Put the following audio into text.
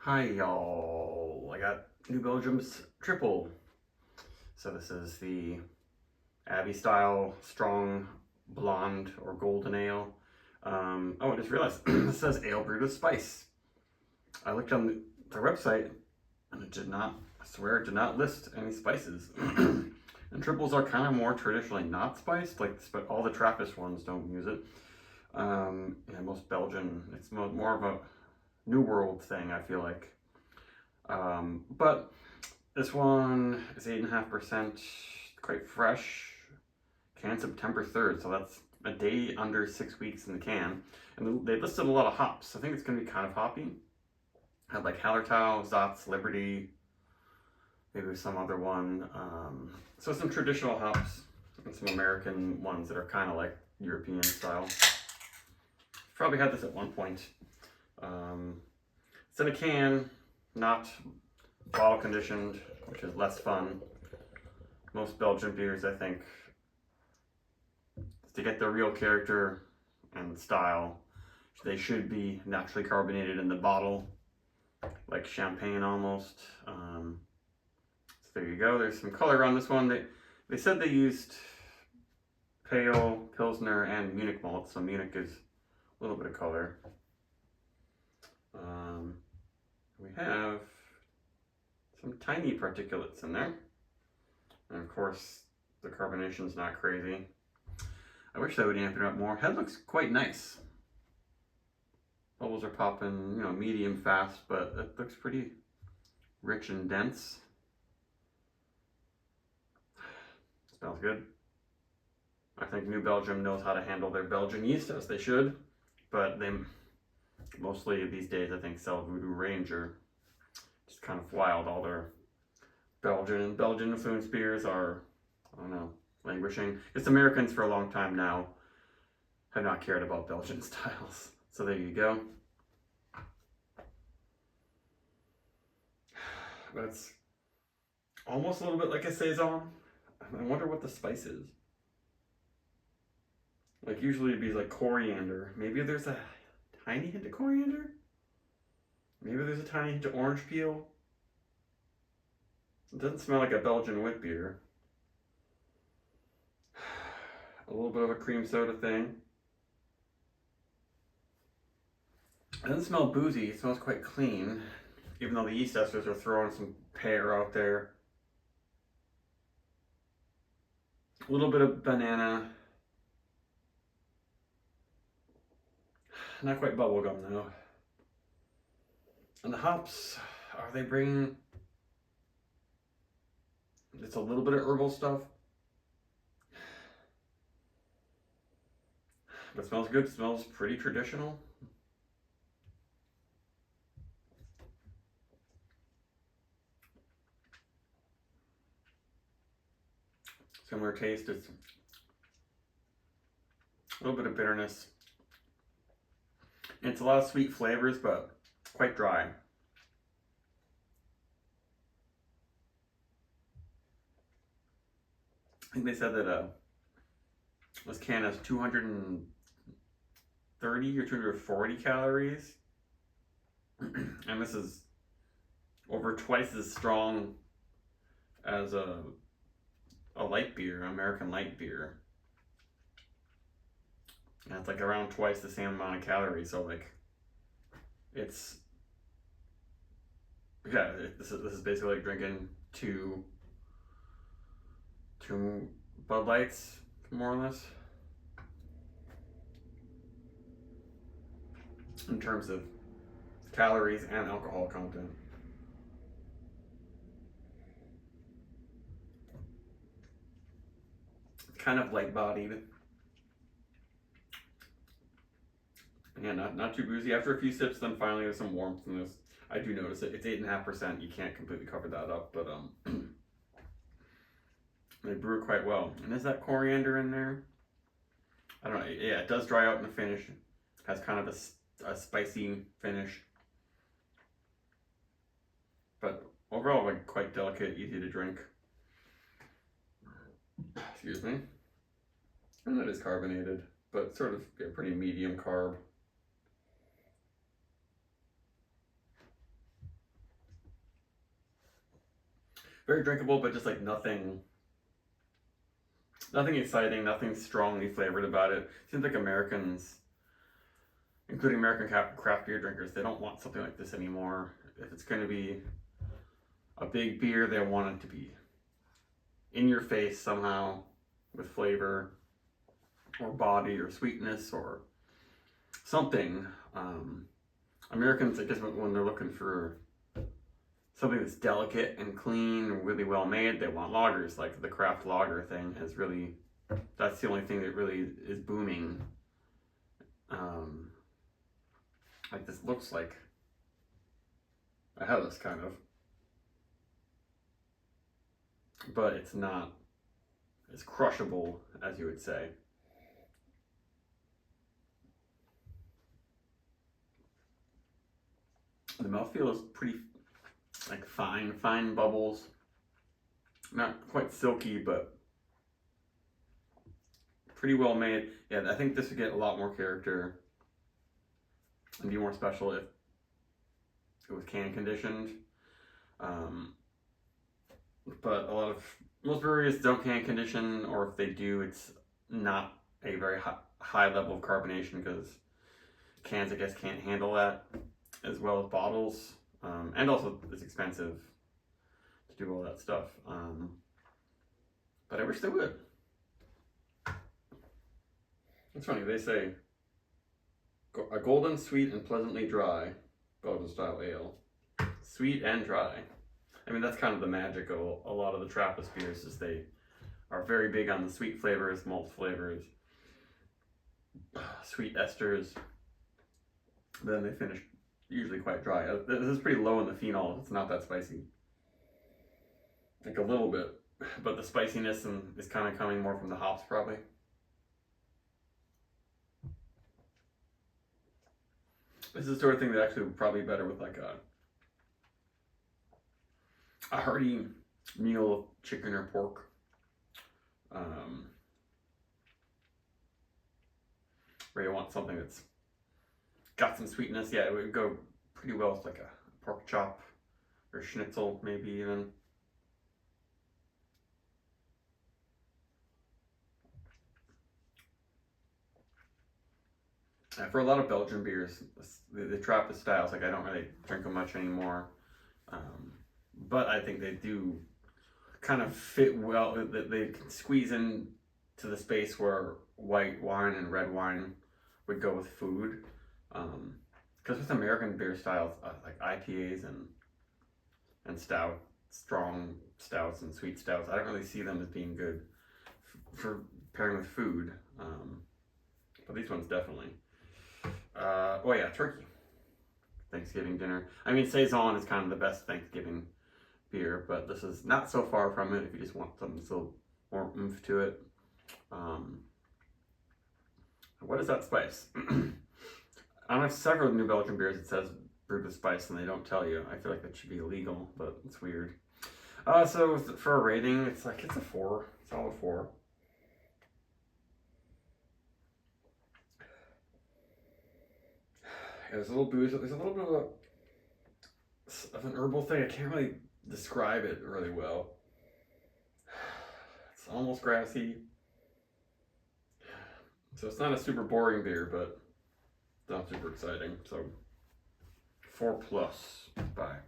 Hi y'all, I got New Belgium's Trippel. So this is the Abbey style strong blonde or golden ale. I just realized this says ale brewed with spice. I looked on their website and it did not, I swear it did not list any spices. And triples are kind of more traditionally not spiced, like all the Trappist ones don't use it. And most Belgian, it's more of a New World thing, I feel like. But this one is 8.5%, quite fresh. Can September 3rd, so that's a day under 6 weeks in the can. And they listed a lot of hops. I think it's going to be kind of hoppy. Had like Hallertau, Zatz, Liberty, maybe some other one. So some traditional hops and some American ones that are kind of like European style. Probably had this at one point. It's in a can, not bottle conditioned, which is less fun. Most Belgian beers, I think, to get their real character and style, they should be naturally carbonated in the bottle, like champagne almost. So there you go. There's some color on this one. They said they used pale, Pilsner, and Munich malt, so Munich is a little bit of color. We have some tiny particulates in there. And of course, the carbonation's not crazy. I wish they would amp it up more. Head looks quite nice. Bubbles are popping, medium fast, but it looks pretty rich and dense. Smells good. I think New Belgium knows how to handle their Belgian yeast as they should, but they mostly these days I think sell Voodoo Ranger. Just kind of wild. All their Belgian influenced beers are, I don't know, languishing. It's Americans for a long time now have not cared about Belgian styles. So there you go. But it's almost a little bit like a Saison. I wonder what the spice is. Like usually it'd be like coriander. Maybe there's a tiny hint of coriander? Maybe there's a tiny hint of orange peel. It doesn't smell like a Belgian wit beer. A little bit of a cream soda thing. It doesn't smell boozy, it smells quite clean, even though the yeast esters are throwing some pear out there. A little bit of banana. Not quite bubblegum though. And the hops, are they bringing... It's a little bit of herbal stuff. But it smells good, it smells pretty traditional. Similar taste, it's a little bit of bitterness. And it's a lot of sweet flavors, but quite dry. I think they said that this can has 230 or 240 calories. And this is over twice as strong as a light beer, American light beer. And it's like around twice the same amount of calories, so like it's this is basically like drinking two Bud Lights, more or less, in terms of calories and alcohol content. It's kind of light bodied. Yeah, not too boozy. After a few sips, then finally there's some warmth in this. I do notice it. It's 8.5%. You can't completely cover that up, but they brew it quite well. And is that coriander in there? I don't know. Yeah, it does dry out in the finish. Has kind of a spicy finish, but overall, like quite delicate, easy to drink. Excuse me. And it is carbonated, but sort of pretty medium carb. very drinkable, but just like nothing exciting, nothing strongly flavored about it. Seems like Americans, including American craft beer drinkers, they don't want something like this anymore. If it's going to be a big beer, they want it to be in your face somehow with flavor or body or sweetness or something. Americans, I guess, when they're looking for something that's delicate and clean, really well made, they want lagers. Like the craft lager thing has really, that's the only thing that really is booming. Like this looks like a Helles kind of, but it's not as crushable as you would say. The mouthfeel is pretty like fine bubbles. Not quite silky, but pretty well made. Yeah, I think this would get a lot more character and be more special if it was can conditioned. But most breweries don't can condition, or if they do, it's not a very high level of carbonation because cans, I guess, can't handle that as well as bottles. And also it's expensive to do all that stuff. But I wish they would. It's funny, they say a golden, sweet, and pleasantly dry Belgian style ale. Sweet and dry. I mean, that's kind of the magic of a lot of the Trappist beers, is they are very big on the sweet flavors, malt flavors, sweet esters. Then they finish usually quite dry. This is pretty low in the phenol. It's not that spicy. Like a little bit, but the spiciness is kind of coming more from the hops probably. This is the sort of thing that actually would probably be better with like a hearty meal of chicken or pork. Where you want something that's got some sweetness. Yeah, it would go pretty well with like a pork chop or schnitzel, maybe even. For a lot of Belgian beers, the Trappist styles, like I don't really drink them much anymore. But I think they do kind of fit well. They can squeeze in to the space where white wine and red wine would go with food. Because with American beer styles, like IPAs and strong stouts and sweet stouts, I don't really see them as being good for pairing with food. But these ones definitely. Oh yeah, turkey. Thanksgiving dinner. I mean, Saison is kind of the best Thanksgiving beer, but this is not so far from it if you just want something so more oomph to it. What is that spice? On several New Belgian beers it says brewed with spice and they don't tell you. I feel like that should be illegal, but it's weird. So for a rating, it's a 4, solid 4. There's a little booze. There's a little bit of an herbal thing. I can't really describe it really well. It's almost grassy. So it's not a super boring beer, but it's not super exciting. So 4+ by